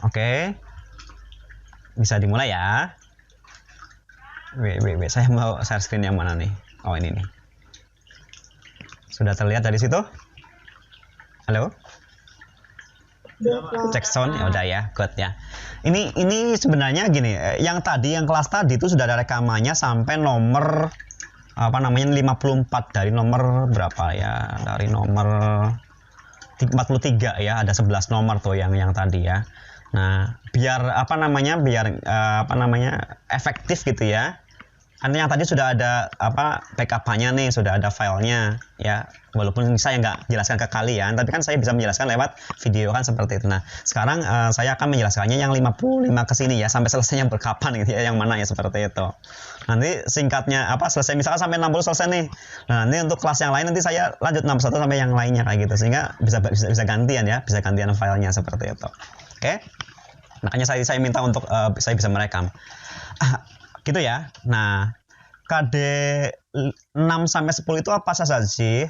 Oke, bisa dimulai ya. Saya mau share screen yang mana nih? Oh, ini nih. Sudah terlihat dari situ? Halo? Cek sound ya udah ya, good ya. Ini sebenarnya gini, yang kelas tadi itu sudah ada rekamannya sampai nomor 54 dari nomor berapa ya? Dari nomor 43 ya, ada 11 nomor tuh yang tadi ya. Nah, biar efektif gitu ya. Kan yang tadi sudah ada backup-nya nih, sudah ada filenya ya. Walaupun saya nggak jelaskan ke kalian, tapi kan saya bisa menjelaskan lewat video kan seperti itu. Nah, sekarang saya akan menjelaskannya yang 55 ke sini ya, sampai selesainya berkapan gitu ya, yang mana ya seperti itu. Nanti singkatnya selesai misalkan sampai 60 selesai nih. Nah, nanti untuk kelas yang lain nanti saya lanjut 61 sampai yang lainnya kayak gitu, sehingga bisa gantian ya, bisa gantian filenya seperti itu. Oke? Makanya saya minta untuk saya bisa merekam. Gitu ya. Nah, KD 6 sampai 10 itu apa saja sih?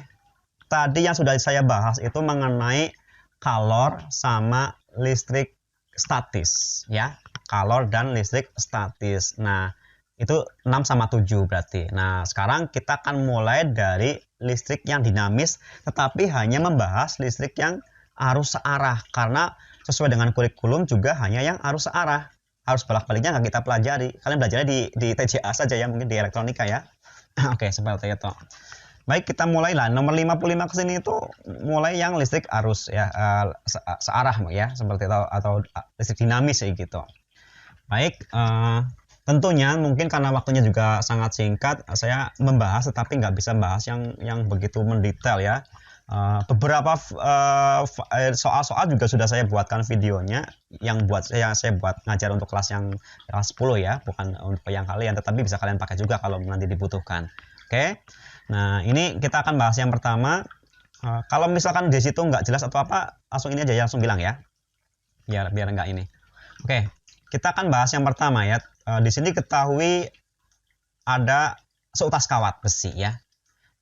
Tadi yang sudah saya bahas itu mengenai kalor sama listrik statis ya. Kalor dan listrik statis. Nah, itu 6 sama 7 berarti. Nah, sekarang kita akan mulai dari listrik yang dinamis, tetapi hanya membahas listrik yang arus searah, karena sesuai dengan kurikulum juga hanya yang arus searah. Harus bolak-baliknya nggak kita pelajari. Kalian belajarnya di TJA saja ya, mungkin di elektronika ya. Oke, seperti itu. Baik, kita mulai lah. Nomor 55 ke sini itu mulai yang listrik arus ya, searah ya, seperti itu, atau listrik dinamis ya gitu. Baik, tentunya mungkin karena waktunya juga sangat singkat, saya membahas tetapi nggak bisa membahas yang begitu mendetail ya. Beberapa soal-soal juga sudah saya buatkan videonya, yang saya buat ngajar untuk kelas yang kelas 10 ya, bukan untuk yang kalian, tetapi bisa kalian pakai juga kalau nanti dibutuhkan. Oke. Nah, ini kita akan bahas yang pertama. Kalau misalkan di situ nggak jelas atau apa, langsung ini aja ya, langsung bilang ya. Biar nggak ini. Oke. Kita akan bahas yang pertama ya. Di sini ketahui ada seutas kawat besi ya.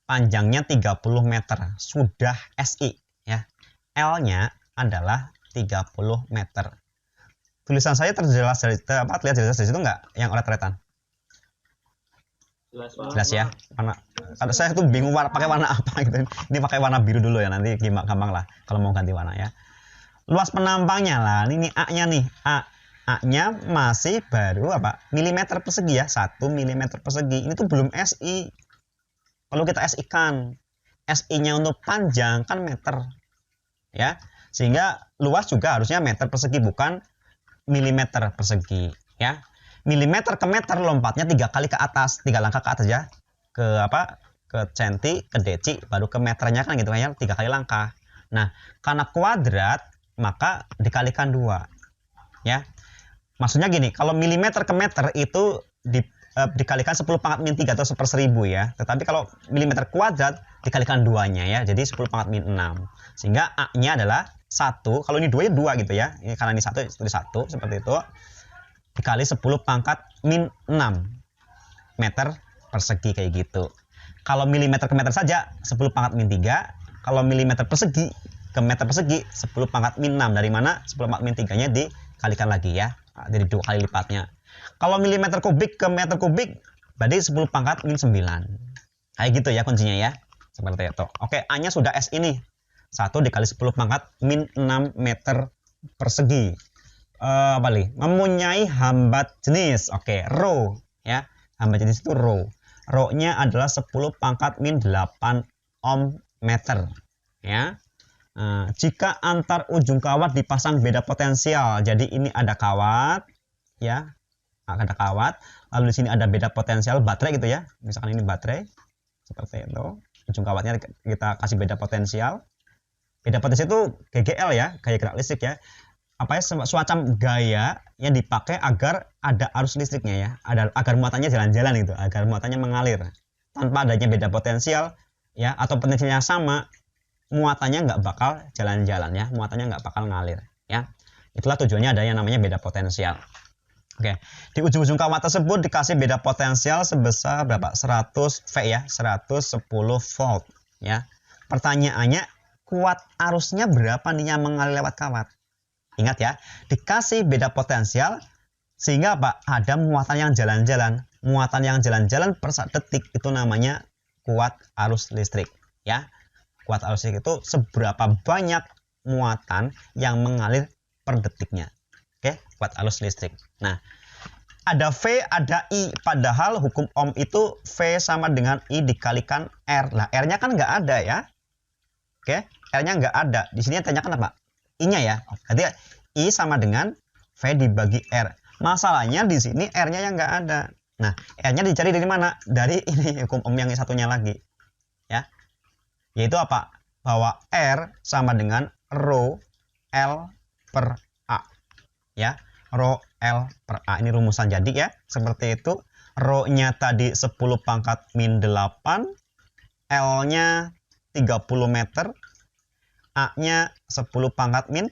Panjangnya 30 meter, sudah SI ya. L-nya adalah 30 meter. Tulisan saya terjelas dari lihat jelas dari situ enggak yang oret-oretan? Jelas ya. Kalau saya tuh bingung pakai warna apa gitu. Ini pakai warna biru dulu ya, nanti gampang lah kalau mau ganti warna ya. Luas penampangnya lah, ini A-nya nih. A-nya masih baru milimeter persegi ya, 1 milimeter persegi. Ini tuh belum SI. Kalau kita SI-kan, SI-nya untuk panjang kan meter, ya, sehingga luas juga harusnya meter persegi, bukan milimeter persegi, ya. Milimeter ke meter lompatnya 3 kali ke atas, 3 langkah ke atas ya, ke centi, ke deci, baru ke meternya kan gitu ya, 3 kali langkah. Nah, karena kuadrat maka dikalikan 2, ya. Maksudnya gini, kalau milimeter ke meter itu dikalikan 10 pangkat min 3 atau 1/1000 ya. Tetapi kalau milimeter kuadrat dikalikan 2-nya ya. Jadi 10 pangkat min 6. Sehingga A-nya adalah 1. Kalau ini 2 ya 2 gitu ya. Ini karena ini 1 seperti itu. Dikali 10 pangkat min 6 meter persegi kayak gitu. Kalau milimeter ke meter saja 10 pangkat min 3. Kalau milimeter persegi ke meter persegi 10 pangkat min 6. Dari mana 10 pangkat min 3-nya dikalikan lagi ya. Jadi 2 kali lipatnya. Kalau milimeter kubik ke meter kubik berarti 10 pangkat min 9. Kayak gitu ya kuncinya ya. Seperti itu. Oke, A-nya sudah S ini. 1 dikali 10 pangkat min 6 meter persegi. Mempunyai hambat jenis. Oke, rho ya. Hambat jenis itu rho. Rho-nya adalah 10 pangkat min 8 ohm meter. Ya. Jika antar ujung kawat dipasang beda potensial. Jadi ini ada kawat ya. Ada kawat, lalu di sini ada beda potensial baterai gitu ya. Misalkan ini baterai seperti itu. Ujung kawatnya kita kasih beda potensial. Beda potensial itu GGL ya, gaya gerak listrik ya. Semacam gaya yang dipakai agar ada arus listriknya ya, agar muatannya jalan-jalan gitu, agar muatannya mengalir. Tanpa adanya beda potensial ya, atau potensialnya sama, muatannya nggak bakal jalan-jalan ya, muatannya nggak bakal ngalir ya. Itulah tujuannya ada yang namanya beda potensial. Oke, di ujung-ujung kawat tersebut dikasih beda potensial sebesar berapa? 100 V ya, 110 volt ya. Pertanyaannya, kuat arusnya berapa nih yang mengalir lewat kawat? Ingat ya, dikasih beda potensial sehingga apa? Ada muatan yang jalan-jalan. Muatan yang jalan-jalan per detik itu namanya kuat arus listrik ya. Kuat arus listrik itu seberapa banyak muatan yang mengalir per detiknya. Oke, kuat arus listrik. Nah, ada V, ada I. Padahal hukum Ohm itu V sama dengan I dikalikan R. Nah, R-nya kan nggak ada ya. Oke, R-nya nggak ada. Di sini yang tanyakan apa? I-nya ya. Jadi I sama dengan V dibagi R. Masalahnya di sini R-nya yang nggak ada. Nah, R-nya dicari dari mana? Dari ini hukum Ohm yang satunya lagi. Ya. Yaitu apa? Bahwa R sama dengan rho L per A. Ya. Rho L per A. Ini rumusan jadi ya. Seperti itu. Rho-nya tadi 10 pangkat min 8. L-nya 30 meter. A-nya 10 pangkat min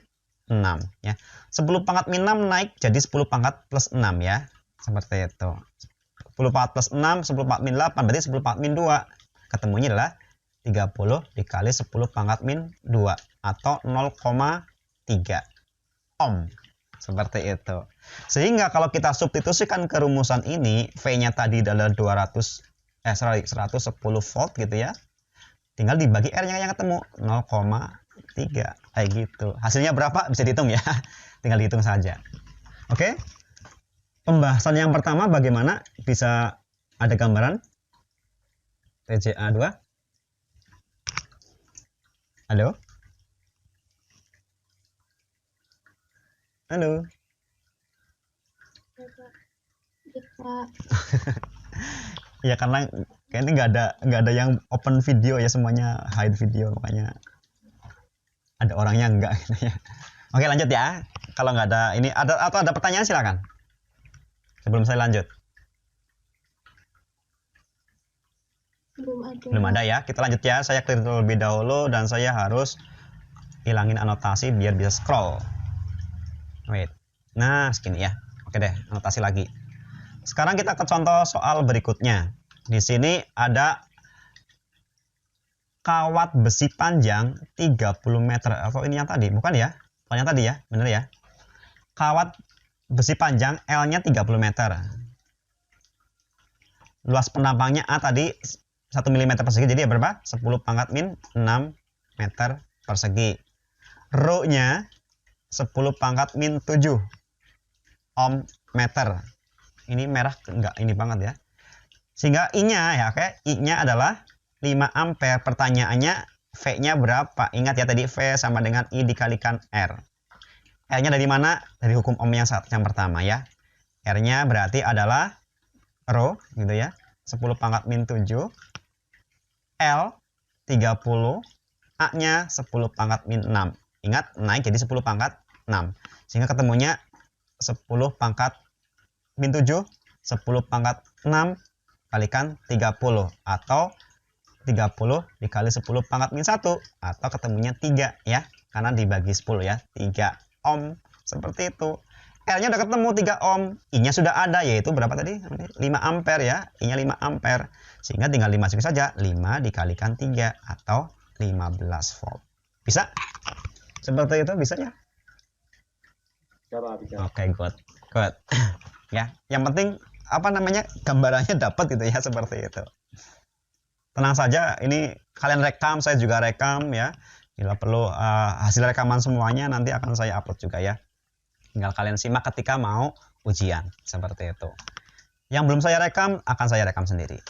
6 ya. 10 pangkat min 6 naik jadi 10 pangkat plus 6 ya. Seperti itu. 10 pangkat plus 6, 10 pangkat min 8 berarti 10 pangkat min 2. Ketemunya adalah 30 dikali 10 pangkat min 2 atau 0,3 ohm. Seperti itu. Sehingga kalau kita substitusikan ke rumusan ini, V-nya tadi adalah 110 volt gitu ya. Tinggal dibagi R-nya yang ketemu 0,3 kayak gitu. Hasilnya berapa bisa dihitung ya. Tinggal dihitung saja. Oke. Pembahasan yang pertama bagaimana bisa ada gambaran TJA 2. Halo. Halo. Ya karena kayaknya nggak ada yang open video ya, semuanya hide video, makanya ada orangnya enggak gitu ya. Oke, lanjut ya. Kalau nggak ada ini atau ada pertanyaan silakan sebelum saya lanjut. Belum ada ya. Kita lanjut ya. Saya clear terlebih dahulu dan saya harus hilangin anotasi biar bisa scroll. Wait. Nah, segini ya. Oke deh, anotasi lagi. Sekarang kita ke contoh soal berikutnya. Di sini ada kawat besi panjang 30 meter. Atau ini yang tadi? Bukan ya? Bukan yang tadi ya? Bener ya? Kawat besi panjang L-nya 30 meter. Luas penampangnya A tadi 1 mm persegi. Jadi berapa? 10 pangkat min 6 meter persegi. Rho-nya 10 pangkat min 7 ohm meter. Ini merah enggak ini banget ya. Sehingga I-nya ya, oke. I-nya adalah 5 ampere. Pertanyaannya V-nya berapa? Ingat ya tadi V sama dengan I dikalikan R. R-nya dari mana? Dari hukum Ohm yang pertama ya. R-nya berarti adalah rho gitu ya. 10 pangkat min 7. L 30. A-nya 10 pangkat min 6. Ingat naik jadi 10 pangkat 6. Sehingga ketemunya 10 pangkat min 7, 10 pangkat 6 kalikan 30 atau 30 dikali 10 pangkat min 1 atau ketemunya 3 ya, karena dibagi 10 ya, 3 ohm. Seperti itu. R-nya udah ketemu 3 ohm, I-nya sudah ada yaitu berapa tadi? 5 ampere ya, I-nya 5 ampere. Sehingga tinggal dimasukin saja 5 dikalikan 3 atau 15 volt. Bisa? Seperti itu bisa ya? Oke, good. Ya, yang penting apa namanya gambarannya dapat gitu ya, seperti itu. Tenang saja, ini kalian rekam, saya juga rekam ya. Bila perlu hasil rekaman semuanya nanti akan saya upload juga ya. Tinggal kalian simak ketika mau ujian, seperti itu. Yang belum saya rekam akan saya rekam sendiri.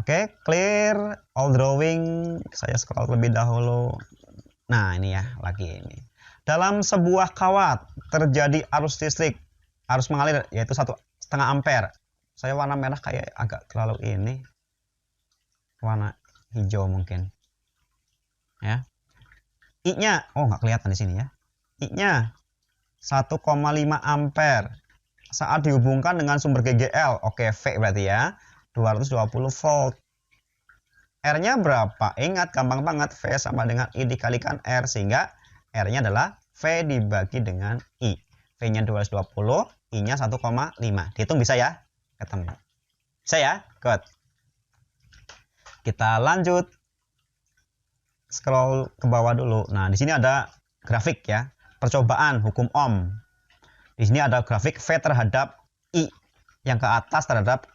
Oke, clear all drawing. Saya scroll terlebih dahulu. Nah, ini ya, lagi ini. Dalam sebuah kawat terjadi arus listrik, arus mengalir yaitu 1,5 ampere. Saya warna merah kayak agak terlalu ini. Warna hijau mungkin. Ya. I-nya, oh nggak kelihatan di sini ya. I-nya 1,5 ampere. Saat dihubungkan dengan sumber GGL, oke V berarti ya, 220 volt. R-nya berapa? Ingat, gampang banget, V sama dengan I dikalikan R, sehingga R-nya adalah V dibagi dengan I. V-nya 220, I-nya 1,5. Dihitung bisa ya? Ketemu. Bisa ya? Good. Kita lanjut. Scroll ke bawah dulu. Nah, di sini ada grafik ya. percobaan hukum Ohm. Di sini ada grafik V terhadap I yang ke atas terhadap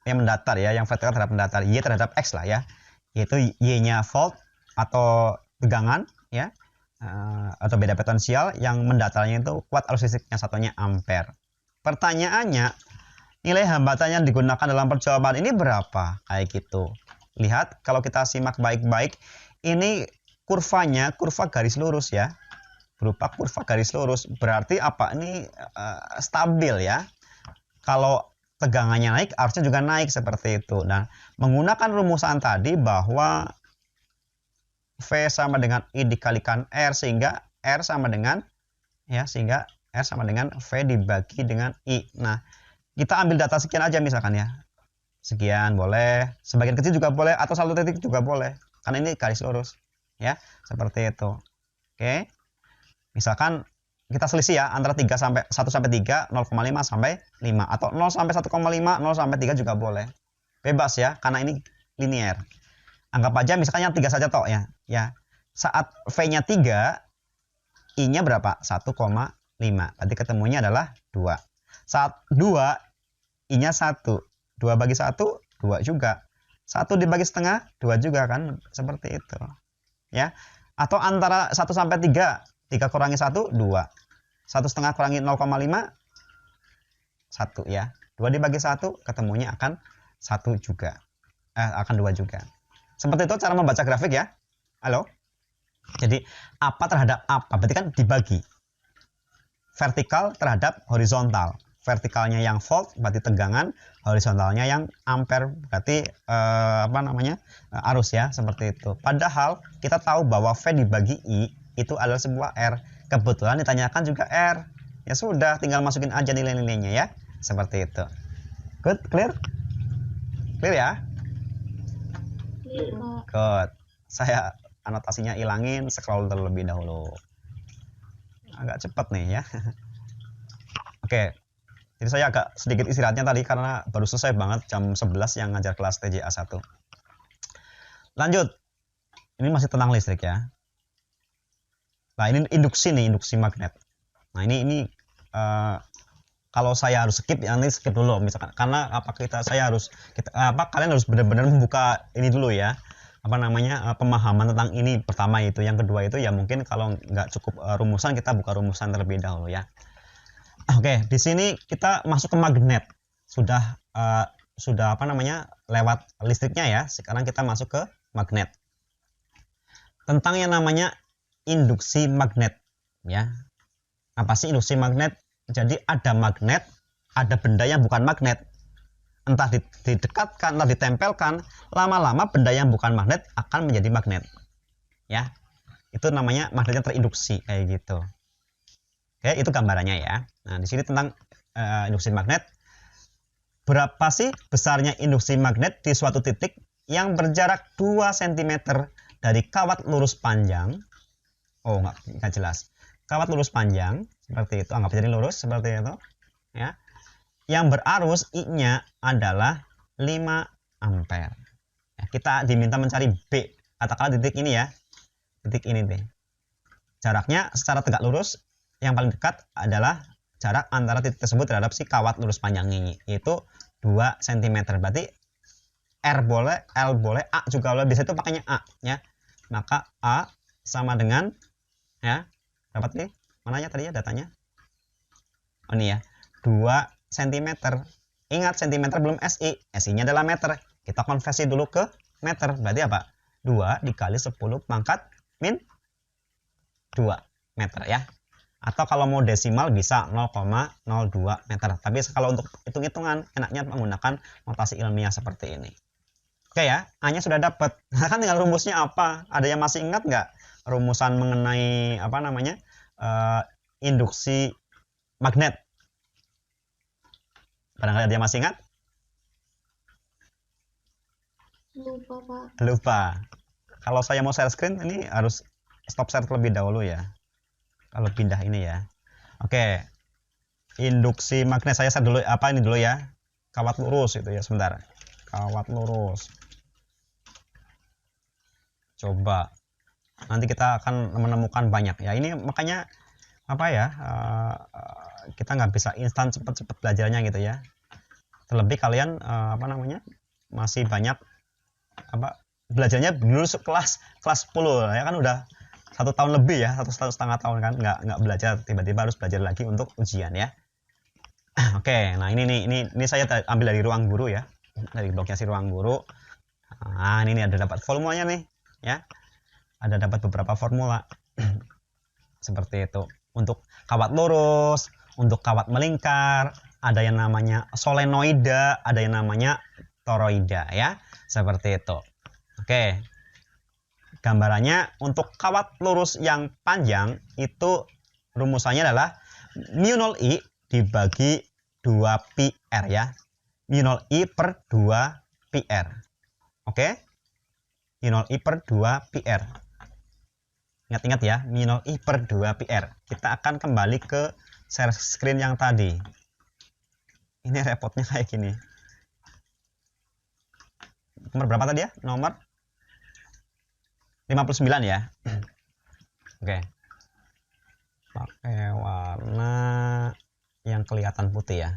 yang mendatar ya, yang vertikal terhadap mendatar, Y terhadap X lah ya, yaitu Y-nya volt atau tegangan ya, atau beda potensial, yang mendatarnya itu kuat arus listriknya, satunya ampere. Pertanyaannya, nilai hambatan yang digunakan dalam percobaan ini berapa? Kayak gitu. Lihat, kalau kita simak baik-baik, ini kurvanya kurva garis lurus ya, berupa kurva garis lurus. Berarti apa? Ini stabil ya. Kalau tegangannya naik, arusnya juga naik seperti itu. Nah, menggunakan rumusan tadi bahwa V sama dengan I dikalikan R, sehingga R sama dengan V dibagi dengan I. Nah, kita ambil data sekian aja misalkan ya. Sekian boleh, sebagian kecil juga boleh, atau satu titik juga boleh. Karena ini garis lurus ya, seperti itu. Oke. Misalkan kita selisih ya antara 1 sampai 3, 0,5 sampai 5, atau 0 sampai 1,5, 0 sampai 3 juga boleh. Bebas ya, karena ini linear. Anggap aja misalkan yang 3 saja toh ya. Ya. Saat V-nya 3, I-nya berapa? 1,5. Berarti ketemunya adalah 2. Saat 2, I-nya 1. 2 bagi 1, 2 juga. 1 dibagi setengah, 2 juga kan? Seperti itu. Ya. Atau antara 1 sampai 3, 3 kurangi 1, 2. 1,5 kurangi 0,5, 1 ya. 2 dibagi 1, ketemunya akan 1 juga. Akan 2 juga. Seperti itu cara membaca grafik ya. Halo? Jadi, apa terhadap apa? Berarti kan dibagi. Vertikal terhadap horizontal. Vertikalnya yang volt, berarti tegangan. Horizontalnya yang ampere, berarti arus ya. Seperti itu. Padahal, kita tahu bahwa V dibagi I itu adalah sebuah R. Kebetulan ditanyakan juga R. Ya sudah, tinggal masukin aja nilai-nilainya ya. Seperti itu. Good, clear? Clear ya? Good. Saya anotasinya ilangin, scroll terlebih dahulu. Agak cepat nih ya. Oke. Jadi saya agak sedikit istirahatnya tadi karena baru selesai banget jam 11 yang ngajar kelas TJA 1. Lanjut. Ini masih tentang listrik ya. Nah, ini induksi nih, induksi magnet. Nah, ini kalau saya harus skip, nanti skip dulu misalkan, karena kalian harus benar-benar membuka ini dulu ya, pemahaman tentang ini pertama itu. Yang kedua itu ya mungkin kalau nggak cukup rumusan, kita buka rumusan terlebih dahulu ya. Oke, di sini kita masuk ke magnet. Sudah lewat listriknya ya. Sekarang kita masuk ke magnet. Tentang yang namanya induksi magnet ya. Apa sih induksi magnet? Jadi ada magnet, ada benda yang bukan magnet. Entah didekatkan, entah ditempelkan, lama-lama benda yang bukan magnet akan menjadi magnet. Ya. Itu namanya magnetnya terinduksi kayak gitu. Oke, itu gambarannya ya. Nah, di sini tentang induksi magnet. Berapa sih besarnya induksi magnet di suatu titik yang berjarak 2 cm dari kawat lurus panjang? Oh, nggak jelas. Kawat lurus panjang seperti itu, anggap jadi lurus seperti itu ya. Yang berarus I-nya adalah 5 ampere. Ya, kita diminta mencari B. Katakanlah titik ini ya. Titik ini deh. Jaraknya secara tegak lurus yang paling dekat adalah jarak antara titik tersebut terhadap si kawat lurus panjang ini, yaitu 2 cm. Berarti R boleh, L boleh, A juga boleh. Bisa itu pakainya A ya. Maka A sama dengan ya, dapat nih, mananya tadi ya datanya? Oh ini ya, 2 cm. Ingat cm belum SI, SI-nya adalah meter. Kita konversi dulu ke meter, berarti apa? 2 dikali 10 pangkat min 2 meter ya. Atau kalau mau desimal bisa 0,02 meter. Tapi kalau untuk hitung-hitungan enaknya menggunakan notasi ilmiah seperti ini. Oke ya, A-nya sudah dapat. Nah, kan tinggal rumusnya apa? Ada yang masih ingat nggak rumusan mengenai induksi magnet? Barangkali ada yang masih ingat? Lupa, Pak. Lupa. Kalau saya mau share screen, ini harus stop share terlebih dahulu ya. Kalau pindah ini ya. Oke. Induksi magnet saya share dulu ini dulu ya. Kawat lurus itu ya, sebentar. Kawat lurus. Coba. Nanti kita akan menemukan banyak ya. Ini makanya apa ya, kita nggak bisa instan cepet-cepet belajarnya gitu ya. Terlebih kalian apa namanya, masih banyak apa belajarnya dulu kelas 10 ya kan, udah 1 tahun lebih ya, 1,5 tahun kan nggak belajar, tiba-tiba harus belajar lagi untuk ujian ya. Oke, nah ini saya ambil dari ruang guru ya, dari blognya si ruang guru. Nah ini ada dapat formulanya nih ya, ada dapat beberapa formula seperti itu. Untuk kawat lurus, untuk kawat melingkar, ada yang namanya solenoida, ada yang namanya toroida ya, seperti itu. Oke, gambarannya untuk kawat lurus yang panjang itu rumusannya adalah mu 0 I dibagi 2 pi r ya, mu 0 I per 2 pi r. Oke, mu 0 I per 2 pi r. Ingat-ingat ya, mu 0 I per 2 pi r. Kita akan kembali ke share screen yang tadi. Ini repotnya kayak gini. Nomor berapa tadi ya? Nomor 59 ya. Oke. Pakai warna yang kelihatan putih ya.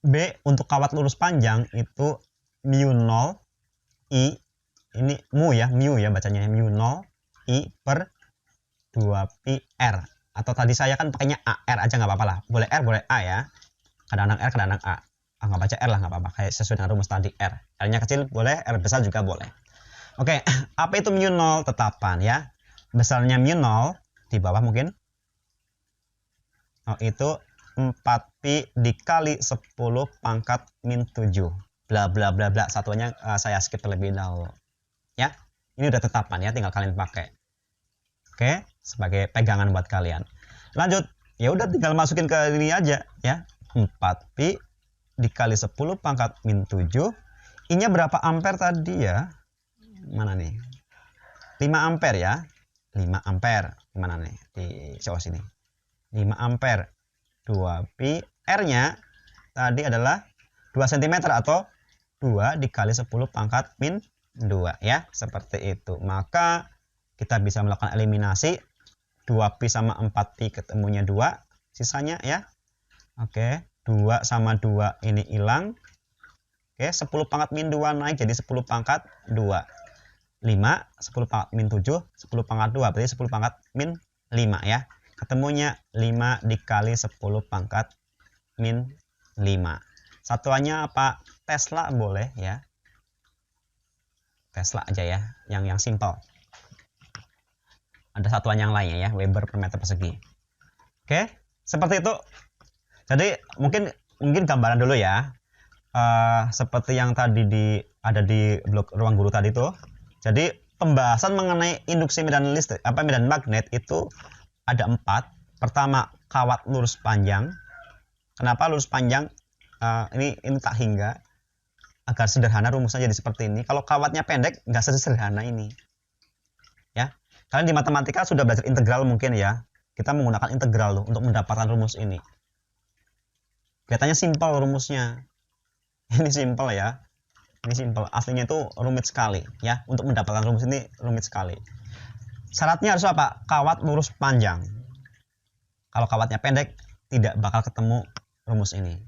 B untuk kawat lurus panjang itu mu 0 I, ini mu ya bacanya, mu 0 I per 2 pi r. Atau tadi saya kan pakainya AR aja nggak apa-apa lah. Boleh R, boleh A ya. Kadang-kadang R, kadang-kadang A. Nggak baca R lah nggak apa-apa. Kayak sesuai dengan rumus tadi R. R-nya kecil boleh, R besar juga boleh. Oke, apa itu mu 0? Tetapan ya. Besarnya mu 0 di bawah mungkin. Oh, itu 4 pi dikali 10 pangkat min 7. Bla bla bla bla. Satuannya saya skip terlebih dahulu. Ya. Ini udah tetapan ya, tinggal kalian pakai. Oke, sebagai pegangan buat kalian. Lanjut. Ya udah tinggal masukin ke ini aja ya. 4 pi dikali 10 pangkat min 7. I-nya berapa ampere tadi ya? Mana nih? 5 ampere ya. 5 ampere. Gimana nih? Di show sini. 5 ampere. 2 pi. R-nya tadi adalah 2 cm atau 2 dikali 10 pangkat min 2 ya. Seperti itu. Maka kita bisa melakukan eliminasi. 2 pi sama 4 pi ketemunya 2. Sisanya ya. Oke. 2 sama 2 ini hilang. Oke. 10 pangkat min 2 naik jadi 10 pangkat 2. 5. 10 pangkat min 7. 10 pangkat 2. Berarti 10 pangkat min 5 ya. Ketemunya 5 dikali 10 pangkat min 5. Satuannya apa? Tesla boleh ya. Tesla aja ya. Yang simple. Ada satuan yang lainnya ya. Weber per meter persegi. Oke. Seperti itu. Jadi mungkin gambaran dulu ya. Seperti yang tadi ada di blog ruang guru tadi tuh. Jadi pembahasan mengenai induksi medan listrik, medan magnet itu ada 4. Pertama, kawat lurus panjang. Kenapa lurus panjang? Ini tak hingga agar sederhana rumusnya jadi seperti ini. Kalau kawatnya pendek nggak sesederhana ini. Ya, kalian di matematika sudah belajar integral mungkin ya. Kita menggunakan integral loh untuk mendapatkan rumus ini. Kelihatannya simpel rumusnya. Ini simpel ya. Ini simpel. Aslinya itu rumit sekali ya. Untuk mendapatkan rumus ini rumit sekali. Syaratnya harus apa? Kawat lurus panjang. Kalau kawatnya pendek tidak bakal ketemu rumus ini.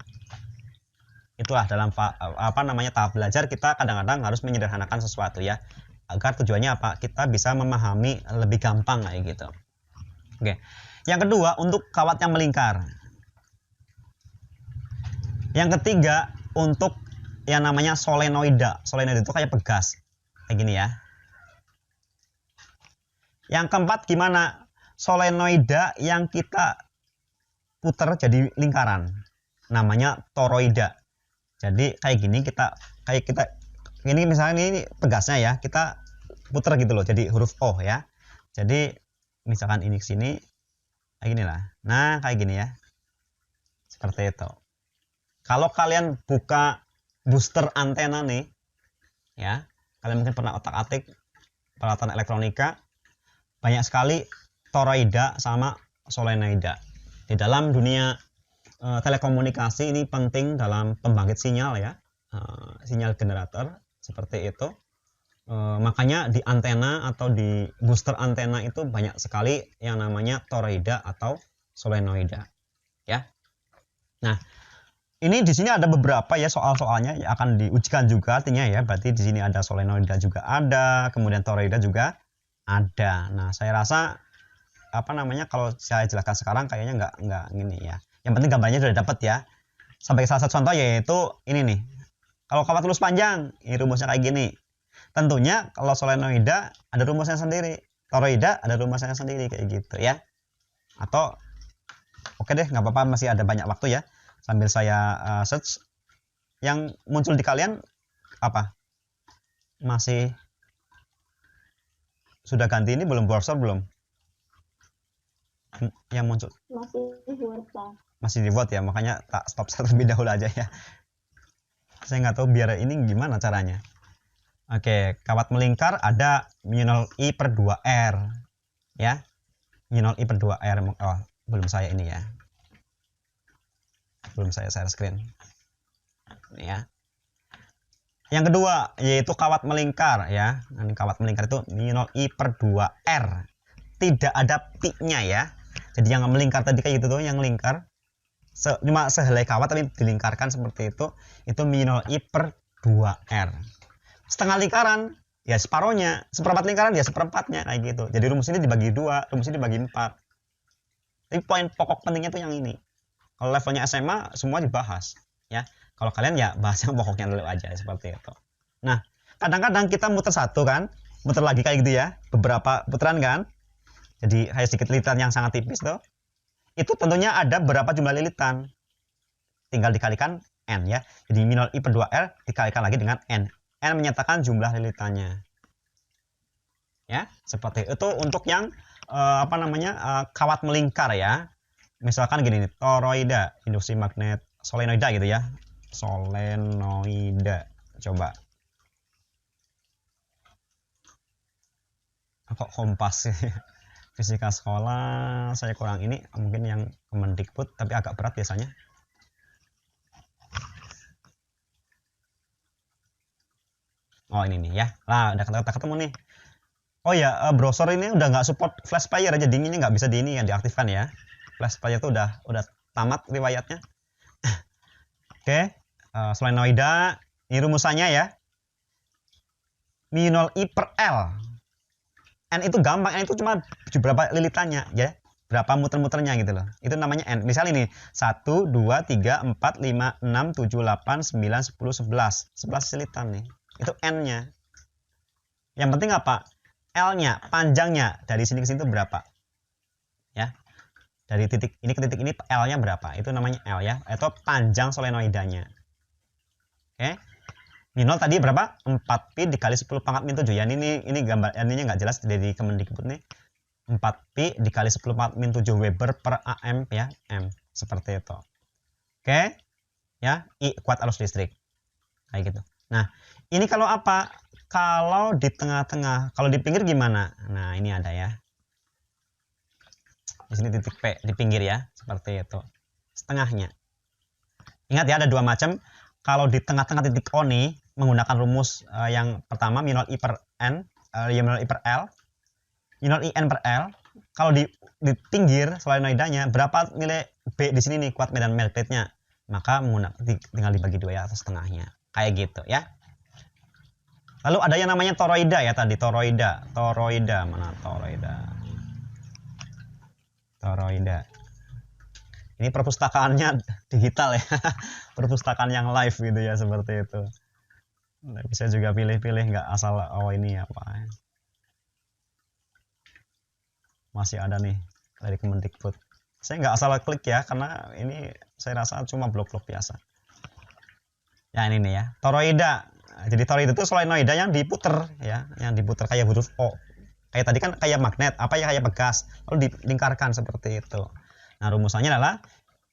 Itulah dalam tahap belajar kita kadang-kadang harus menyederhanakan sesuatu ya. Agar tujuannya apa? Kita bisa memahami lebih gampang kayak gitu. Oke. Yang kedua untuk kawat yang melingkar. Yang ketiga untuk yang namanya solenoida. Solenoida itu kayak pegas. Kayak gini ya. Yang keempat gimana? Solenoida yang kita putar jadi lingkaran. Namanya toroida. Jadi kayak gini ini misalnya ini pegasnya ya. Kita putar gitu loh jadi huruf O ya. Jadi misalkan ini ke sini kayak gini lah. Nah, kayak gini ya. Seperti itu. Kalau kalian buka booster antena nih ya, kalian mungkin pernah otak-atik peralatan elektronika, banyak sekali toroida sama solenoida. Di dalam dunia telekomunikasi ini penting dalam pembangkit sinyal ya, sinyal generator seperti itu. Makanya di antena atau di booster antena itu banyak sekali yang namanya toroida atau solenoida ya. Nah, ini di sini ada beberapa ya soal-soalnya yang akan diujikan juga artinya ya. Berarti di sini ada solenoida juga ada, kemudian toroida juga ada. Nah, saya rasa apa namanya kalau saya jelaskan sekarang kayaknya nggak gini ya. Yang penting gambarnya sudah dapat ya. Sampai salah satu contoh yaitu ini nih. Kalau kawat lurus panjang, ini rumusnya kayak gini. Tentunya kalau solenoida ada rumusnya sendiri, toroida ada rumusnya sendiri kayak gitu ya. Atau oke deh, nggak apa-apa, masih ada banyak waktu ya. Sambil saya search yang muncul di kalian apa? Masih sudah ganti ini belum, browser belum? Yang muncul Masih buat Pak. masih di vote ya, makanya tak stop terlebih dahulu aja ya. Saya nggak tahu biar ini gimana caranya. Oke, kawat melingkar ada mu0 I per 2R ya. mu0 I per 2R. Oh, belum saya ini ya. Belum saya share screen. Ini ya. Yang kedua yaitu kawat melingkar ya. Ini kawat melingkar itu mu0 I per 2R. Tidak ada pi-nya ya. Jadi yang melingkar tadi kayak gitu tuh, yang melingkar cuma sehelai kawat tapi dilingkarkan seperti itu mu0 I per 2R. Setengah lingkaran ya separohnya, seperempat lingkaran ya seperempatnya kayak gitu. Jadi rumus ini dibagi 2, rumus ini dibagi 4. Tapi poin pokok pentingnya tuh yang ini. Kalau levelnya SMA semua dibahas ya. Kalau kalian ya bahas yang pokoknya dulu aja seperti itu. Nah, kadang-kadang kita muter satu kan, muter lagi kayak gitu ya, beberapa putaran kan. Jadi hanya sedikit lilitan yang sangat tipis tuh. Itu tentunya ada berapa jumlah lilitan. Tinggal dikalikan N ya. Jadi mu0 I per 2R dikalikan lagi dengan N. N menyatakan jumlah lilitannya. Ya, seperti itu untuk yang kawat melingkar ya. Misalkan gini nih, toroida, induksi magnet, solenoida gitu ya. Solenoida. Coba. Kok kompas sih? Fisika sekolah saya kurang ini, mungkin yang Kemendikbud tapi agak berat biasanya. Oh ini nih ya, lah udah ketemu nih. Oh ya, browser ini udah nggak support flash player, jadi ini nggak bisa di ini yang diaktifkan ya. Flash player itu udah tamat riwayatnya. Oke, solenoida ini rumusannya ya. mu0 I per L. N itu gampang, N itu cuma berapa lilitannya ya. Berapa muter-muternya gitu loh. Itu namanya N. Misal ini 1, 2, 3, 4, 5, 6, 7, 8, 9, 10, 11. 11 lilitan nih. Itu N-nya. Yang penting apa? L-nya, panjangnya dari sini ke sini itu berapa? Ya. Dari titik ini ke titik ini L-nya berapa? Itu namanya L ya, atau panjang solenoidanya. Oke. mu0 tadi berapa? 4pi dikali 10 pangkat min 7 ya. Ini gambar ininya nggak jelas dari Kemendikbud nih. 4pi dikali 10 pangkat min 7 Weber per AM ya, M. Seperti itu. Oke. Ya, I kuat arus listrik. Kayak gitu. Nah, ini kalau apa? Kalau di tengah-tengah, kalau di pinggir gimana? Nah, ini ada ya. Di sini titik P di pinggir ya, seperti itu. Setengahnya. Ingat ya, ada dua macam. Kalau di tengah-tengah titik O nih, menggunakan rumus yang pertama mu0 I per N, mu0 I per L. mu0 I N per L. Kalau di pinggir solenoidanya, berapa nilai B di sini nih, kuat medan magnetnya? Maka tinggal dibagi 2 ya, atau setengahnya. Kayak gitu ya. Lalu ada yang namanya toroida ya tadi, toroida. Toroida, mana toroida? Toroida. Ini perpustakaannya digital ya. Perpustakaan yang live gitu ya, seperti itu. Bisa juga pilih-pilih, nggak asal oh ini apa. Masih ada nih dari Kemendikbud. Saya nggak asal klik ya, karena ini saya rasa cuma blok-blok biasa. Ya ini nih ya, toroida. Jadi toroida itu solenoida yang diputer ya, yang diputer kayak huruf O. Kayak tadi kan kayak magnet, apa ya kayak pegas, lalu dilingkarkan seperti itu. Nah, rumusannya adalah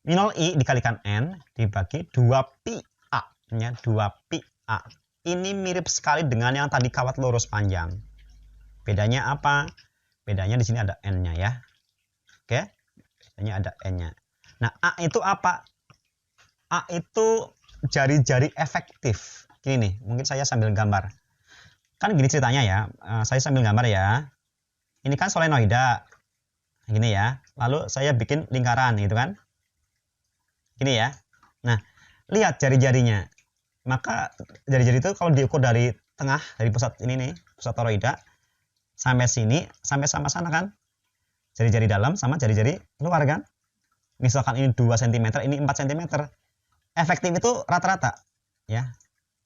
mu0 I dikalikan N dibagi 2pi A-nya 2pi A. Ini mirip sekali dengan yang tadi kawat lurus panjang. Bedanya apa? Bedanya di sini ada N-nya ya. Oke? Bedanya ada N-nya. Nah, A itu apa? A itu jari-jari efektif. Gini nih, mungkin saya sambil gambar. Kan gini ceritanya ya, saya sambil gambar ya. Ini kan solenoida, gini ya. Lalu saya bikin lingkaran gitu kan, gini ya. Nah, lihat jari-jarinya. Maka jari-jari itu kalau diukur dari tengah, dari pusat ini nih, pusat toroida, sampai sini, sampai sama sana kan. Jari-jari dalam sama jari-jari luar kan. Misalkan ini 2 cm, ini 4 cm. Efektif itu rata-rata. Ya,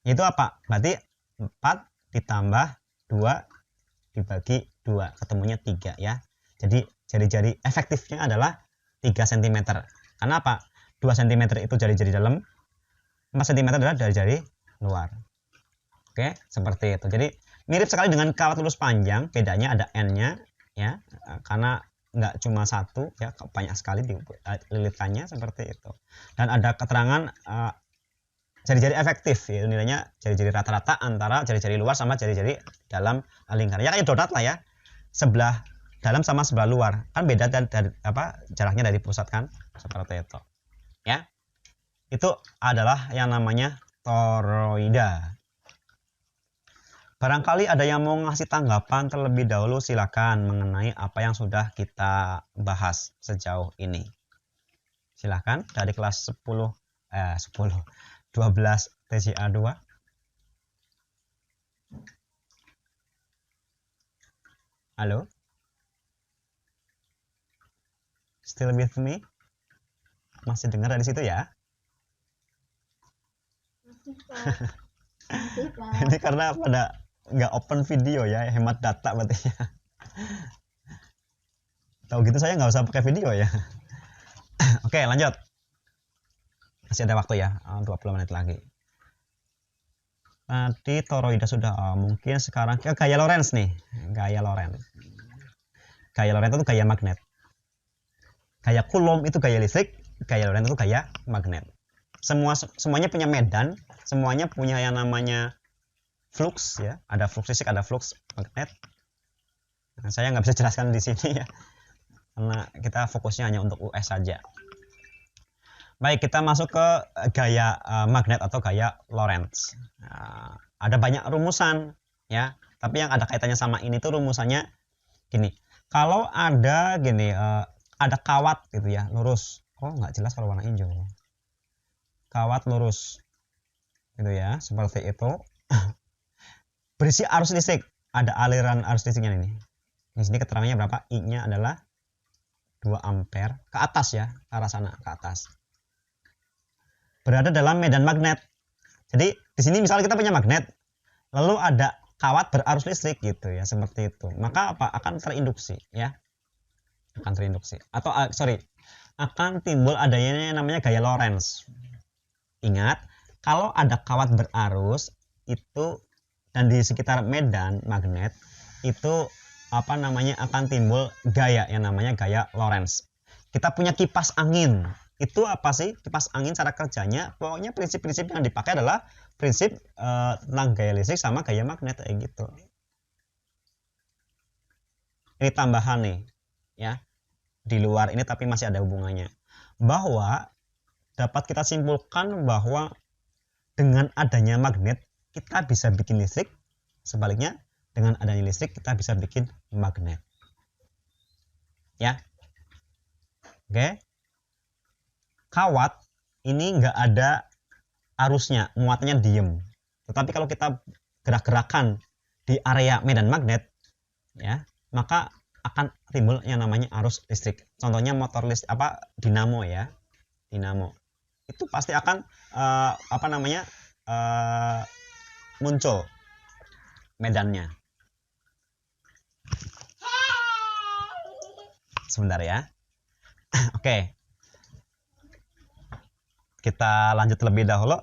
itu apa? Berarti 4 ditambah 2 dibagi 2, ketemunya 3 ya. Jadi jari-jari efektifnya adalah 3 cm. Karena apa? 2 cm itu jari-jari dalam, 4 cm adalah jari-jari luar. Oke, seperti itu. Jadi mirip sekali dengan kawat lurus panjang, bedanya ada N-nya ya, karena nggak cuma satu ya, banyak sekali lilitannya seperti itu. Dan ada keterangan jari-jari efektif ya, nilainya jari-jari rata-rata antara jari-jari luar sama jari-jari dalam lingkaran. Ya kayak donat lah ya, sebelah dalam sama sebelah luar kan beda dan dari apa jaraknya dari pusat kan, seperti itu ya. Itu adalah yang namanya toroida. Barangkali ada yang mau ngasih tanggapan terlebih dahulu, silakan, mengenai apa yang sudah kita bahas sejauh ini. Silakan dari kelas 12 TCA 2. Halo? Still with me? Masih dengar dari situ ya? Masih, Pak. Masih, Pak. Ini karena pada nggak open video ya, hemat data berarti ya. Tahu gitu saya nggak usah pakai video ya. Oke, lanjut. Masih ada waktu ya, 20 menit lagi. Tadi toroida sudah, mungkin sekarang ke gaya Lorentz nih. Gaya Lorentz. Gaya Lorentz itu gaya magnet. Gaya Coulomb itu gaya listrik, gaya Lorentz itu gaya magnet. Semuanya punya medan, semuanya punya yang namanya flux ya, ada flux listrik, ada flux magnet. Nah, saya nggak bisa jelaskan di sini ya, karena kita fokusnya hanya untuk US saja. Baik, kita masuk ke gaya magnet atau gaya Lorentz. Nah, ada banyak rumusan ya, tapi yang ada kaitannya sama ini tuh rumusannya gini. Kalau ada gini, ada kawat gitu ya, lurus. Oh, nggak jelas kalau warna hijau. Kawat lurus gitu ya, seperti itu. Berisi arus listrik, ada aliran arus listriknya ini. Di sini keterangannya berapa? I-nya adalah 2 ampere ke atas ya, ke arah sana, ke atas. Berada dalam medan magnet. Jadi di sini misalnya kita punya magnet, lalu ada kawat berarus listrik gitu ya, seperti itu. Maka apa? Akan terinduksi ya. Akan terinduksi. Atau akan timbul adanya yang namanya gaya Lorentz. Ingat, kalau ada kawat berarus itu dan di sekitar medan magnet itu apa namanya akan timbul gaya yang namanya gaya Lorentz. Kita punya kipas angin. Itu apa sih kipas angin cara kerjanya? Pokoknya prinsip-prinsip yang dipakai adalah prinsip tentang gaya listrik sama gaya magnet kayak gitu. Ini tambahan nih ya. Di luar ini tapi masih ada hubungannya. Bahwa dapat kita simpulkan bahwa dengan adanya magnet kita bisa bikin listrik, sebaliknya dengan adanya listrik kita bisa bikin magnet. Ya. Oke. Kawat ini nggak ada arusnya, muatannya diem. Tetapi kalau kita gerak-gerakan di area medan magnet, ya, maka akan timbul yang namanya arus listrik. Contohnya motor listrik dinamo ya, dinamo. Itu pasti akan muncul medannya. Sebentar ya. Oke. Kita lanjut terlebih dahulu.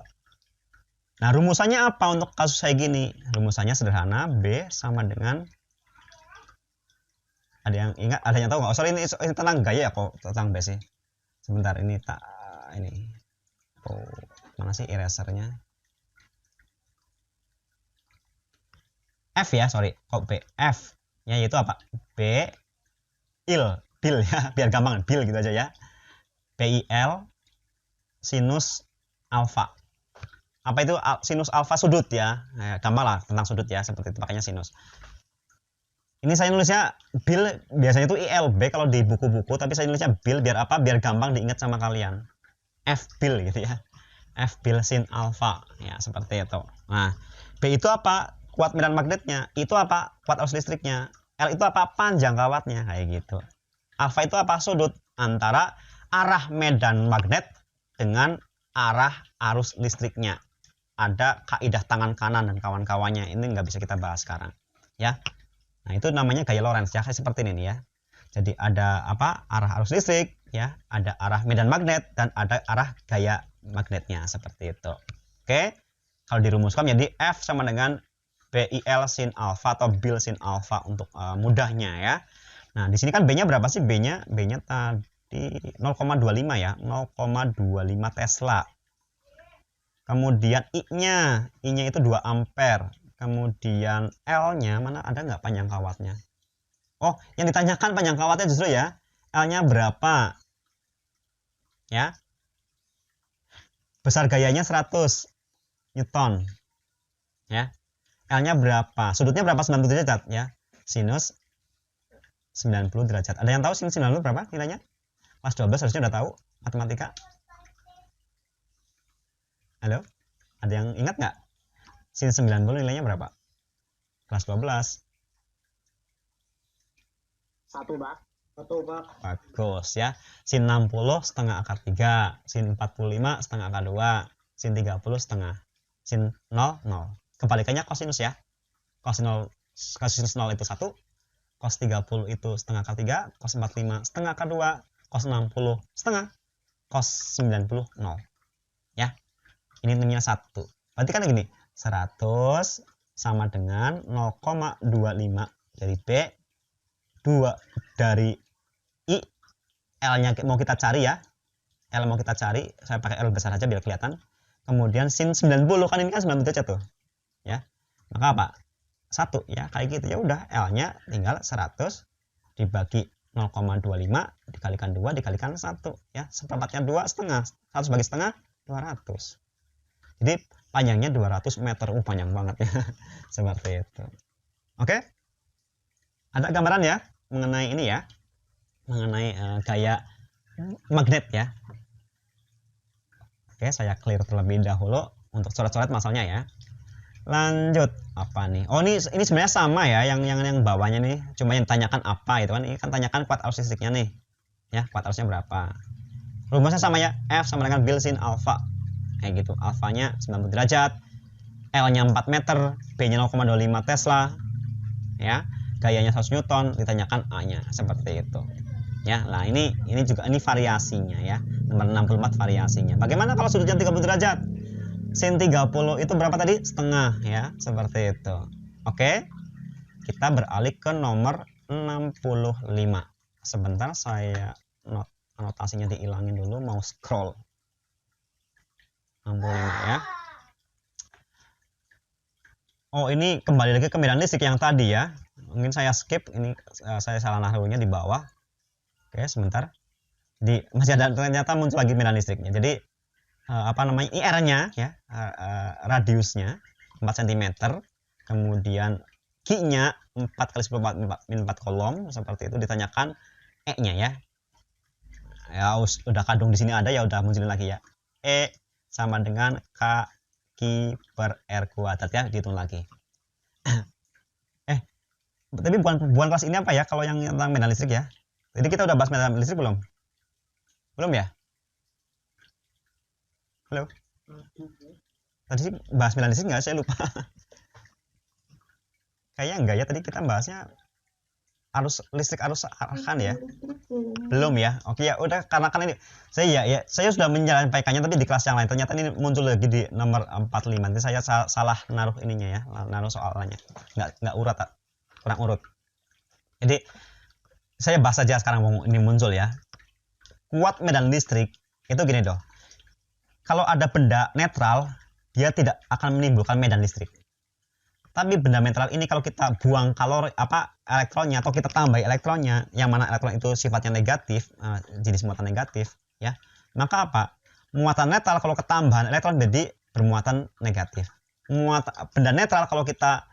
Nah, rumusannya apa untuk kasus kayak gini? Rumusannya sederhana, B sama dengan, ada yang ingat, ada yang tahu nggak? Oh, sorry, ini tentang gaya ya kok, tentang B sih. Sebentar, ini mana sih erasernya? F ya, sorry, kok B? F ya, yaitu apa? bil ya, biar gampang, bil gitu aja ya. PIL sinus alfa. apa itu sinus alfa sudut ya. Gampang lah tentang sudut ya, seperti itu pakainya sinus. Ini saya nulisnya bil, biasanya itu ILB kalau di buku-buku, tapi saya nulisnya bil biar apa? Biar gampang diingat sama kalian. F bil gitu ya. F bil sin alfa ya, seperti itu. Nah, B itu apa? Kuat medan magnetnya. Itu apa? Kuat arus listriknya. L itu apa? Panjang kawatnya, kayak gitu. Alfa itu apa? Sudut antara arah medan magnet dengan arah arus listriknya. Ada kaidah tangan kanan dan kawan-kawannya. Ini nggak bisa kita bahas sekarang ya. Nah, itu namanya gaya Lorentz ya, kayak seperti ini ya. Jadi ada apa? Arah arus listrik ya, ada arah medan magnet dan ada arah gaya magnetnya, seperti itu. Oke. Kalau dirumuskan jadi F sama dengan BIL sin alfa atau bil sin alfa untuk mudahnya ya. Nah, di sini kan B-nya berapa sih? B-nya tadi 0,25 ya, 0,25 Tesla. Kemudian I-nya itu 2 ampere. Kemudian L-nya mana, ada nggak panjang kawatnya? Oh, yang ditanyakan panjang kawatnya justru ya. L-nya berapa? Ya. Besar gayanya 100 Newton. Ya. L-nya berapa? Sudutnya berapa? 90 derajat ya. Sinus 90 derajat. Ada yang tahu sinus 90 berapa nilainya? Kelas 12 harusnya udah tahu matematika. Halo? Ada yang ingat nggak? Sin 90 nilainya berapa? Kelas 12. 1, Pak. Bagus ya. Sin 60 setengah akar 3. Sin 45 setengah akar 2. Sin 30 setengah. Sin 0, 0. Kebalikannya kosinus ya. Kosinus 0 itu 1. Cos 30 itu setengah akar 3. Cos 45 setengah akar 2. Cos 60 setengah. Cos 90, 0. Ya. Ini nilainya 1. Berarti kan gini, 100 sama dengan 0,25 dari B, 2 dari I, L-nya mau kita cari ya. L mau kita cari, saya pakai L besar aja biar kelihatan. Kemudian sin 90, kan ini kan 90 derajat tuh. Ya. Maka apa? 1 ya, kayak gitu. Ya udah, L-nya tinggal 100 dibagi 0,25 dikalikan 2 dikalikan 1 ya. Seperempatnya 2 setengah. 100 bagi setengah 200. Jadi panjangnya 200 meter. Panjang banget ya. Seperti itu. Oke. Ada gambaran ya mengenai ini ya. Mengenai gaya magnet ya. Oke, saya clear terlebih dahulu untuk coret-coret masalahnya ya. Lanjut, apa nih? Oh, ini sebenarnya sama ya, yang bawahnya nih, cuma yang tanyakan apa itu kan. Ini kan tanyakan kuat arus listriknya nih. Ya, kuat arusnya berapa? Rumusnya sama ya, F sama dengan bil sin alfa. Kayak gitu. Alfanya 90 derajat, L-nya 4 meter, B-nya 0,25 Tesla. Ya. Gayanya 100 Newton, ditanyakan A-nya, seperti itu. Ya, nah ini juga ini variasinya ya. Nomor 64 variasinya. Bagaimana kalau sudutnya 30 derajat? Sin 30 itu berapa tadi? Setengah ya, seperti itu. Oke. Kita beralih ke nomor 65. Sebentar saya anotasinya dihilangin dulu, mau scroll. 65 ya. Oh, ini kembali lagi ke medan listrik yang tadi ya. Mungkin saya skip, ini saya salah naruhnya di bawah. Oke, sebentar. Masih ada, ternyata muncul lagi medan listriknya. Jadi apa namanya, IR-nya ya, radiusnya 4 cm, kemudian Q-nya 4 kali 10 4 kolom, seperti itu. Ditanyakan E-nya ya. Ya udah kadung di sini ada, ya udah munculin lagi ya. E sama dengan K Q per R kuadrat ya, dihitung lagi. Tapi bukan kelas ini apa ya, kalau yang tentang medan listrik ya. Jadi kita udah bahas medan listrik belum? Belum ya? Halo? Tadi sih bahas medan listrik nggak? Saya lupa. Kayaknya enggak ya, tadi kita bahasnya arus listrik, arus arahan ya. Belum ya? Oke ya, udah, karena kan ini saya sudah menyampaikannya tapi di kelas yang lain. Ternyata ini muncul lagi di nomor 45. Nanti saya salah naruh ininya ya, naruh soalnya. Nggak urat, kurang urut. Jadi saya bahas aja sekarang, ini muncul ya. Kuat medan listrik itu gini dong. Kalau ada benda netral, dia tidak akan menimbulkan medan listrik. Tapi benda netral ini kalau kita buang elektronnya atau kita tambah elektronnya, yang mana elektron itu sifatnya negatif, jenis muatan negatif ya, maka apa? Muatan netral kalau ketambahan elektron jadi bermuatan negatif. Benda netral kalau kita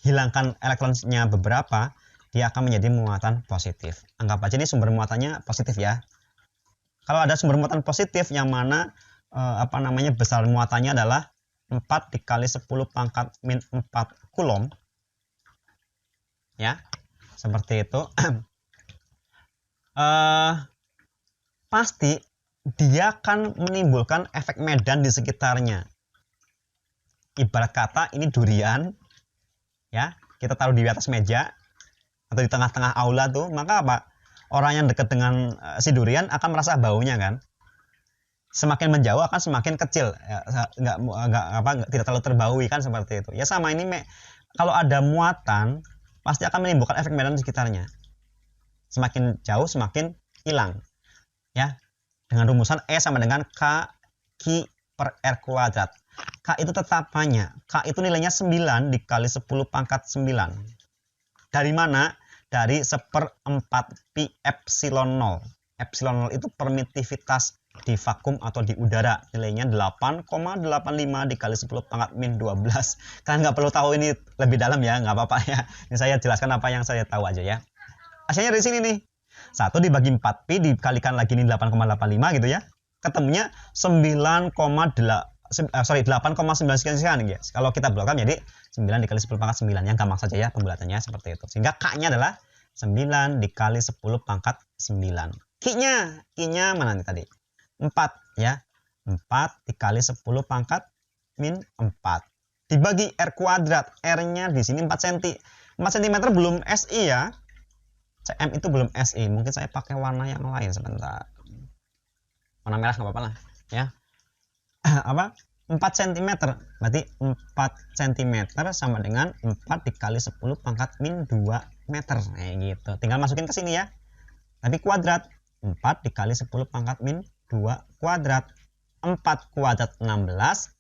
hilangkan elektronnya beberapa, dia akan menjadi muatan positif. Anggap aja ini sumber muatannya positif ya. Kalau ada sumber muatan positif yang mana besar muatannya adalah 4 dikali 10 pangkat min 4 kulom. Ya. Seperti itu. Pasti dia akan menimbulkan efek medan di sekitarnya. Ibarat kata ini durian, ya, kita taruh di atas meja atau di tengah-tengah aula tuh, maka apa? Orang yang dekat dengan si durian akan merasa baunya kan. Semakin menjauh akan semakin kecil, ya, tidak terlalu terbaui kan, seperti itu. Ya sama ini, kalau ada muatan pasti akan menimbulkan efek medan di sekitarnya. Semakin jauh semakin hilang. Ya. Dengan rumusan E sama dengan K Q per R kuadrat. K itu tetapannya. K itu nilainya 9 dikali 10 pangkat 9. Dari mana? Dari 1/4 pi epsilon 0. Epsilon 0 itu permitivitas di vakum atau di udara. Nilainya 8,85 dikali 10 pangkat min 12. Kalian nggak perlu tahu ini lebih dalam ya, nggak apa-apa ya. Ini saya jelaskan apa yang saya tahu aja ya. Hasilnya dari sini nih. 1 dibagi 4 pi dikalikan lagi ini 8,85 gitu ya. Ketemunya 8,9 sekian guys. Kalau kita bulatkan jadi 9 dikali 10 pangkat 9. Yang gampang saja ya pembulatannya seperti itu. Sehingga K-nya adalah 9 dikali 10 pangkat 9. Q-nya mana nih tadi? 4 ya. 4 dikali 10 pangkat min 4. Dibagi R kuadrat. R-nya di sini 4 cm. 4 cm belum SI ya. CM itu belum SI. Mungkin saya pakai warna yang lain sebentar. Warna merah nggak apa-apa lah ya. 4 cm berarti 4 cm sama dengan 4 dikali 10 pangkat min 2 meter gitu. Tinggal masukin ke sini ya, tapi kuadrat. 4 dikali 10 pangkat min 2 kuadrat. 4 kuadrat 16,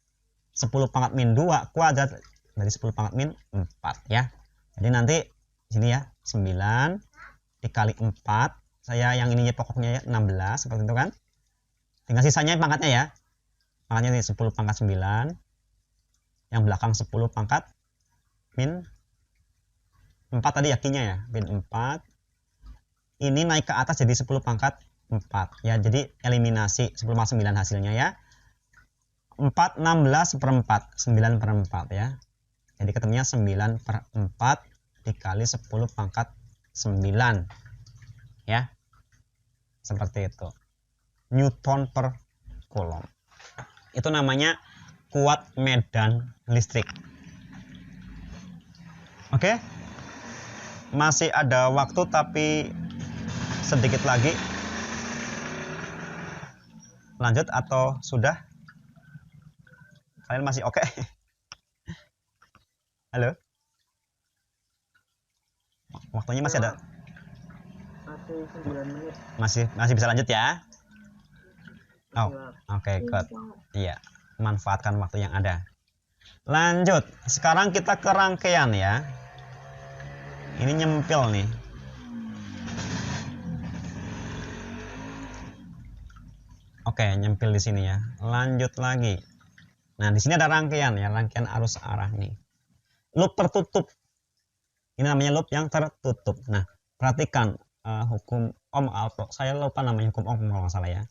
10 pangkat min 2 kuadrat dari 10 pangkat min 4 ya. Jadi nanti sini ya 9 dikali 4, saya yang ininya pokoknya ya 16 seperti itu kan. Tinggal sisanya pangkatnya ya. Pangkatnya ini 10 pangkat 9. Yang belakang 10 pangkat min 4 tadi yakinnya ya, min 4. Ini naik ke atas jadi 10 pangkat 4 ya. Jadi eliminasi 10 pangkat 9 hasilnya ya. 4 16 per 4, 9 per 4 ya. Jadi ketemunya 9 per 4 dikali 10 pangkat 9 ya. Seperti itu. Newton per Coulomb. Itu namanya kuat medan listrik. Oke. Masih ada waktu tapi sedikit lagi. Lanjut atau sudah? Kalian masih oke? Halo? Waktunya masih ada? Masih 9 menit. Masih bisa lanjut ya? Oh, oke, good. Iya, manfaatkan waktu yang ada. Lanjut. Sekarang kita ke rangkaian ya. Ini nyempil nih. Oke, nyempil di sini ya. Lanjut lagi. Nah, di sini ada rangkaian ya, rangkaian arus arah nih. Loop tertutup. Ini namanya loop yang tertutup. Nah, perhatikan hukum Ohm. Saya lupa namanya hukum Ohm kalau nggak salah ya.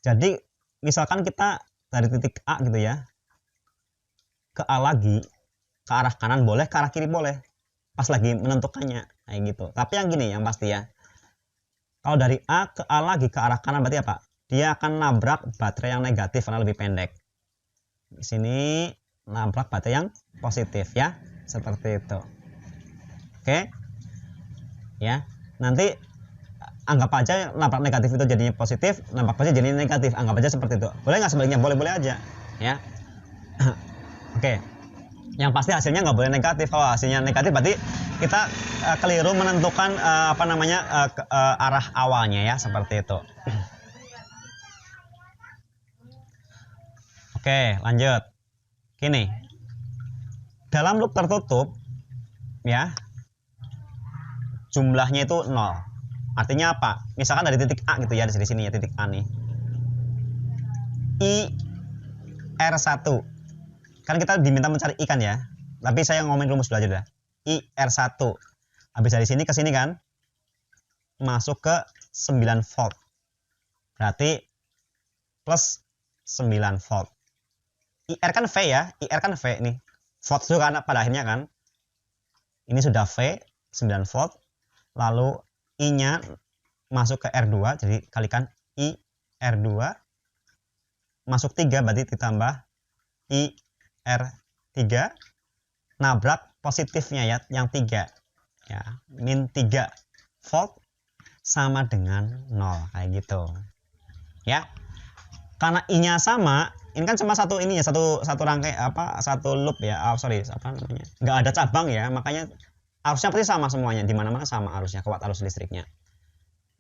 Jadi, misalkan kita dari titik A gitu ya, ke A lagi, ke arah kanan boleh, ke arah kiri boleh. Pas lagi menentukannya, kayak gitu. Tapi yang gini, yang pasti ya. Kalau dari A ke A lagi ke arah kanan berarti apa? Dia akan nabrak baterai yang negatif karena lebih pendek. Di sini nabrak baterai yang positif ya, seperti itu. Oke, ya. Nanti anggap aja nabrak negatif itu jadinya positif, nabrak positif jadinya negatif. Anggap aja seperti itu. Boleh nggak sebaliknya? Boleh-boleh aja, ya. Oke. Yang pasti hasilnya nggak boleh negatif. Kalau hasilnya negatif berarti kita keliru menentukan arah awalnya ya, seperti itu. Oke, lanjut. Gini. Dalam loop tertutup ya, jumlahnya itu 0. Artinya apa? Misalkan dari titik A gitu ya, dari sini ya, titik A nih. I IR1. Kan kita diminta mencari I kan ya. Tapi saya ngomongin rumus dulu aja dah. IR1. Habis dari sini ke sini kan masuk ke 9 volt. Berarti plus 9 volt. IR kan V ya, IR kan V nih. Volt itu kan pada akhirnya kan. Ini sudah V 9 volt. Lalu I-nya masuk ke R2, jadi kalikan I R2 masuk 3 berarti ditambah I R3 nabrak positifnya ya yang 3 ya, min 3 volt sama dengan 0 kayak gitu ya. Karena I-nya sama, ini kan cuma satu ini ya, satu rangkai satu loop ya. Nggak ada cabang ya, makanya arusnya pasti sama semuanya, di mana-mana sama arusnya, kuat arus listriknya.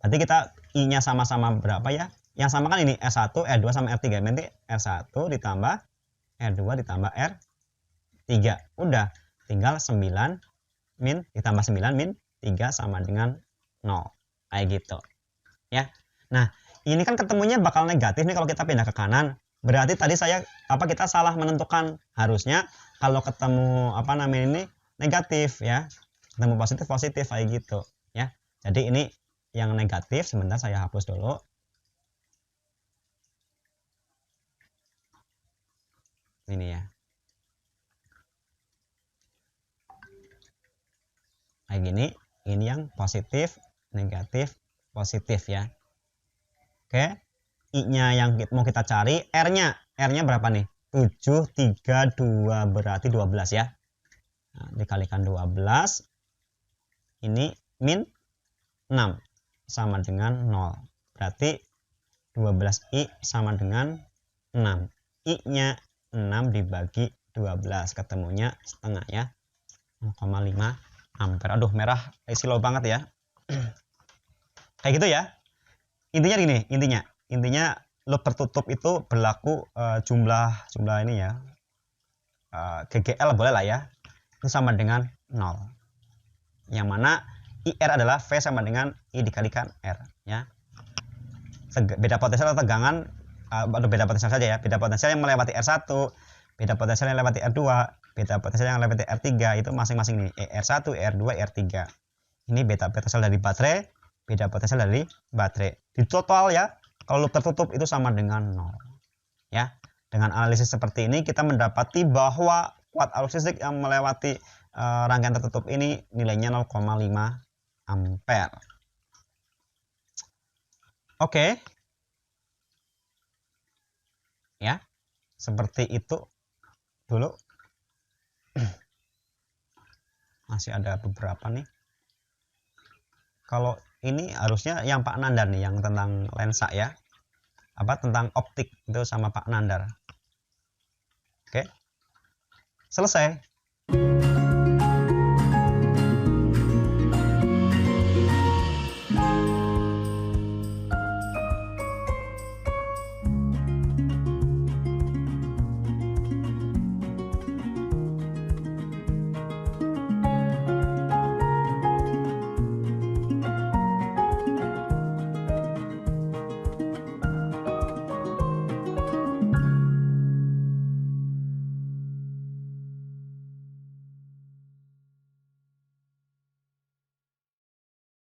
Berarti kita I-nya sama-sama berapa ya? Yang sama kan ini R1, R2 sama R3. Nanti R1 ditambah R2 ditambah R3. Udah, tinggal 9 min ditambah 9 min 3 sama dengan 0. Kayak gitu. Ya. Nah, ini kan ketemunya bakal negatif nih kalau kita pindah ke kanan. Berarti tadi kita salah menentukan. Harusnya kalau ketemu ini negatif ya. Ketemu positif kayak gitu ya. Jadi ini yang negatif, sebentar saya hapus dulu. Ini ya. Kayak gini, ini yang positif, negatif, positif ya. Oke. I-nya yang mau kita cari, R-nya berapa nih? 7, 3, 2 berarti 12 ya. Nah, dikalikan 12. Ini min 6 sama dengan 0. Berarti 12I sama dengan 6. I-nya 6 dibagi 12. Ketemunya setengah ya. 0,5 ampere. Aduh, merah slow banget ya. Kayak gitu ya. Intinya gini, intinya loop tertutup itu berlaku jumlah ini ya. GGL boleh lah ya. Itu sama dengan 0. Yang mana IR adalah V sama dengan I dikalikan R ya. Beda potensial atau tegangan beda potensial saja ya. Beda potensial yang melewati R1, beda potensial yang melewati R2, beda potensial yang melewati R3 itu masing-masing nih R1, R2, R3. Ini beda potensial dari baterai, beda potensial dari baterai. Di total ya, kalau loop tertutup itu sama dengan 0. Ya. Dengan analisis seperti ini kita mendapati bahwa kuat arus listrik yang melewati rangkaian tertutup ini nilainya 0,5 ampere. Oke. Ya. Seperti itu dulu. Masih ada beberapa nih. Kalau ini harusnya yang Pak Nandar nih, yang tentang lensa ya. Tentang optik itu sama Pak Nandar. Oke. Selesai.